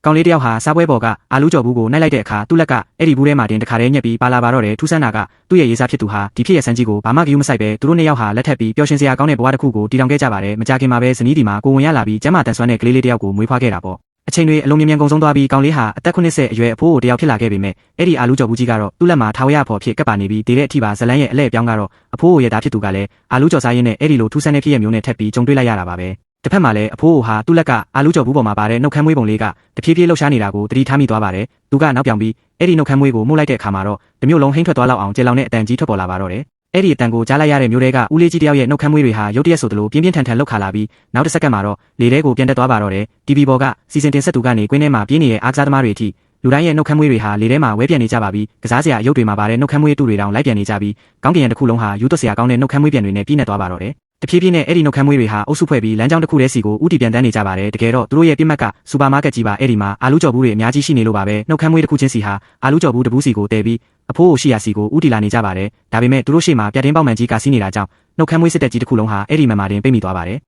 ကောင်လေးတယောက်ဟာစားပွဲပေါ်ကအာလူးကြော်ဘူးကိုနှိုက်လိုက်တဲ့အခါသူ့လက်ကအဲ့ဒီဘူးထဲမှာတင်တခါတည်းညက်ပြီးပါလာပါတော့တယ်ထူးဆန်းတာကသူ့ရဲ့ရေးစားဖြစ်သူဟာဒီဖြစ်ရဲ့စမ်းကြီးကိုဘာမှဂရုမစိုက်ပဲသူတို့နှစ်ယောက်ဟာလက်ထပ်ပြီးပျော်ရွှင်စရာကောင်းတဲ့ဘဝတစ်ခုကိုတည်ထောင်ခဲ့ကြပါတယ်မကြခင်မှာပဲဇနီးဒီမှာကိုဝင်ရလာပြီးကျမ်းမာတန်ဆွမ်းတဲ့ကလေးလေးတယောက်ကိုမွေးဖွားခဲ့တာပေါ့အချိန်တွေအလုံးမြင်ကုန်ဆုံးသွားပြီးကောင်လေးဟာအသက်90အရွယ်အဖိုးကိုတယောက်ဖြစ်လာခဲ့ပေမဲ့အဲ့ဒီအာလူးကြော်ဘူးကြီးကတော့သူ့လက်မှာထာဝရဖော်ဖြစ်ကပ်ပါနေပြီးတည်တဲ့အထိပါဇလန်းရဲ့အလဲ့ပြောင်းကတော့အဖိုးကိုရတာဖြစ်သူကလည်းအာလူးကြော်စားရင်းနဲ့အဲ့ဒီလိုထူးဆန်းတဲ့ဖြစ်ရမျိုးနဲ့ထပ်ပြီးကြုံတွေ့လိုက်ရတာပါပဲတစ်ဖက်မှာလည်းအဖိုးဟာသူ့လက်ကအာလူးကြော်ဘူးပေါ်မှာပါတဲ့နှုတ်ခမ်းမွေးပုံလေးကတဖြည်းဖြည်းလှုပ်ရှားနေတာကိုသတိထားမိသွားပါတယ်သူကနောက်ပြောင်ပြီးအဲ့ဒီနှုတ်ခမ်းမွေးကိုမှုတ်လိုက်တဲ့အခါမှာတော့တမျိုးလုံးဟိမ့်ထွက်သွားလောက်အောင်ကြေလောင်တဲ့အတန်ကြီးထွက်ပေါ်လာပါတော့တယ်အဲ့ဒီအတန်ကိုကြားလိုက်ရတဲ့မျိုးတွေကဦးလေးကြီးတယောက်ရဲ့နှုတ်ခမ်းမွေးတွေဟာရုတ်တရက်ဆိုသလိုပြင်းပြင်းထန်ထန်လှုပ်ခါလာပြီးနောက်တစ်စက္ကန့်မှာတော့လေထဲကိုပြန်တက်သွားပါတော့တယ် TV ပေါ်ကစီစဉ်တင်ဆက်သူကနေကွင်းထဲမှာပြင်းနေတဲ့အားကစားသမားတွေအထိလူတိုင်းရဲ့နှုတ်ခမ်းမွေးတွေဟာလေထဲမှာဝဲပြန်နေကြပါပြီကစားစရာအယုတ်တွေမှာပါတဲ့နှုတ်ခမ်းမွေးတူတွေတောင်လိုက်ပြန်နေကြပြီးကောင်းကင်ရံတစ်ခုလုံးဟာယူသွတ်စရာကောင်းတဲ့နှုတ်ခမ်းမွေးပြန်တွေနဲ့ပြည့်နေသွားပါတော့တယ်တဖြည်းဖြည်းနဲ့အဲ့ဒီနှုတ်ခမ်းမွေးတွေဟာအုပ်စုဖွဲ့ပြီးလမ်းကြောင်းတစ်ခုတည်းစီကိုဥတီပြန်တန်းနေကြပါတယ်တကယ်တော့သူတို့ရဲ့ပြစ်မှတ်ကစူပါမားကတ်ကြီးပါအဲ့ဒီမှာအာလူးကြော်ဘူးတွေအများကြီးရှိနေလို့ပါပဲနှုတ်ခမ်းမွေးတစ်ခုချင်းစီဟာအာလူးကြော်ဘူးတစ်ဘူးစီကိုတည်ပြီးအဖိုးကိုရှိရာစီကိုဥတီလာနေကြပါတယ်ဒါပေမဲ့သူတို့ရှေ့မှာပြတ်တင်းပေါက်မှန်ကြီးကစီးနေတာကြောင့်နှုတ်ခမ်းမွေးစစ်တက်ကြီးတစ်ခုလုံးဟာအဲ့ဒီမှာတင်ပိတ်မိသွားပါတယ်